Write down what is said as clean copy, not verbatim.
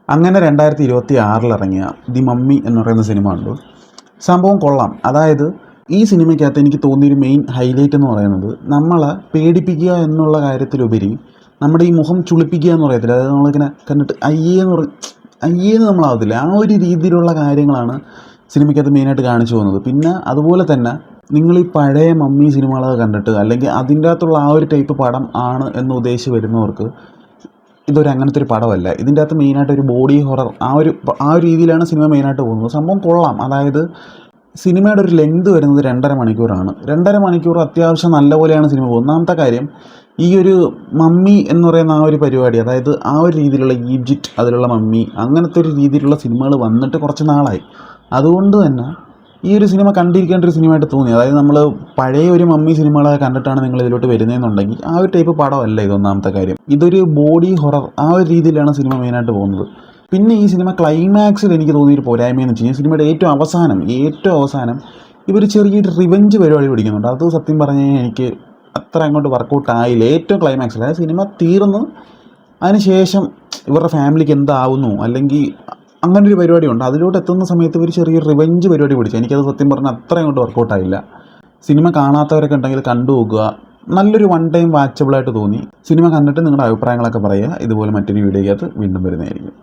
അങ്ങനെ 2026 ഇറങ്ങിയ the mummy എന്ന് പറയുന്ന സിനിമ ഉണ്ട്. സംഭവം കൊള്ളാം. അതായത് ഈ സിനിമയ്ക്കകത്ത് എനിക്ക് തോന്നിയൊരു മെയിൻ ഹൈലൈറ്റ് എന്ന് പറയുന്നത് നമ്മളെ പേടിപ്പിക്കുക എന്നുള്ള കാര്യത്തിലുപരി നമ്മുടെ ഈ മുഖം ചുളിപ്പിക്കുക എന്ന് പറയത്തില്ല, അതായത് നമ്മളിങ്ങനെ കണ്ടിട്ട് അയ്യേന്ന് നമ്മളാവത്തില്ല, ആ ഒരു രീതിയിലുള്ള കാര്യങ്ങളാണ് സിനിമയ്ക്കകത്ത് മെയിനായിട്ട് കാണിച്ചു പോകുന്നത്. പിന്നെ അതുപോലെ തന്നെ നിങ്ങൾ ഈ പഴയ മമ്മി സിനിമകളൊക്കെ കണ്ടിട്ട് അല്ലെങ്കിൽ അതിൻ്റെ അകത്തുള്ള ആ ഒരു ടൈപ്പ് പടം ആണ് എന്ന് ഉദ്ദേശിച്ച് വരുന്നവർക്ക് ഇതൊരു അങ്ങനത്തെ ഒരു പടമല്ല. ഇതിൻ്റെ അകത്ത് മെയിനായിട്ട് ഒരു ബോഡി ഹൊറർ ആ ഒരു രീതിയിലാണ് സിനിമ മെയിനായിട്ട് പോകുന്നത്. സംഭവം കൊള്ളാം. അതായത് സിനിമയുടെ ഒരു ലെങ്ത് വരുന്നത് 2.5 മണിക്കൂറാണ്. 2.5 മണിക്കൂർ അത്യാവശ്യം നല്ലപോലെയാണ് സിനിമ പോകുന്നത്. ഒന്നാമത്തെ കാര്യം, ഈ ഒരു മമ്മി എന്ന് പറയുന്ന ആ ഒരു പരിപാടി, അതായത് ആ ഒരു രീതിയിലുള്ള ഈജിപ്റ്റ് അതിലുള്ള മമ്മി അങ്ങനത്തെ ഒരു രീതിയിലുള്ള സിനിമകൾ വന്നിട്ട് കുറച്ച് നാളായി. അതുകൊണ്ട് തന്നെ ഈ ഒരു സിനിമ കണ്ടിരിക്കേണ്ട ഒരു സിനിമയായിട്ട് തോന്നി. അതായത് നമ്മൾ പഴയ ഒരു മമ്മി സിനിമകളൊക്കെ കണ്ടിട്ടാണ് നിങ്ങൾ ഇതിലോട്ട് വരുന്നതെന്നുണ്ടെങ്കിൽ ആ ഒരു ടൈപ്പ് പടമല്ല ഇത്. ഒന്നാമത്തെ കാര്യം, ഇതൊരു ബോഡി ഹൊറർ ആ ഒരു രീതിയിലാണ് സിനിമ മെയിനായിട്ട് പോകുന്നത്. പിന്നെ ഈ സിനിമ ക്ലൈമാക്സിൽ എനിക്ക് തോന്നിയൊരു പോരായ്മയെന്ന് വെച്ച് കഴിഞ്ഞാൽ സിനിമയുടെ ഏറ്റവും അവസാനം ഇവർ ചെറിയൊരു റിവെഞ്ച് പരിപാടി പിടിക്കുന്നുണ്ട്. അത് സത്യം പറഞ്ഞു കഴിഞ്ഞാൽ എനിക്ക് അത്ര അങ്ങോട്ട് വർക്കൗട്ട് ആയില്ല. ഏറ്റവും ക്ലൈമാക്സിൽ, അതായത് സിനിമ തീർന്ന് അതിന് ശേഷം ഇവരുടെ ഫാമിലിക്ക് എന്താവുന്നു അല്ലെങ്കിൽ അങ്ങനൊരു പരിപാടിയുണ്ട്, അതിലോട്ട് എത്തുന്ന സമയത്ത് ഇവർ ചെറിയൊരു റിവെഞ്ച് പരിപാടി പിടിച്ചു. എനിക്കത് സത്യം പറഞ്ഞാൽ അത്ര അങ്ങോട്ട് വർക്കൗട്ടായില്ല. സിനിമ കാണാത്തവരൊക്കെ ഉണ്ടെങ്കിൽ കണ്ടു നോക്കുക. നല്ലൊരു വൺ ടൈം വാച്ചബിളായിട്ട് തോന്നി. സിനിമ കണ്ടിട്ട് നിങ്ങളുടെ അഭിപ്രായങ്ങളൊക്കെ പറയുക. ഇതുപോലെ മറ്റൊരു വീഡിയോയ്ക്കകത്ത് വീണ്ടും വരുന്നതായിരിക്കും.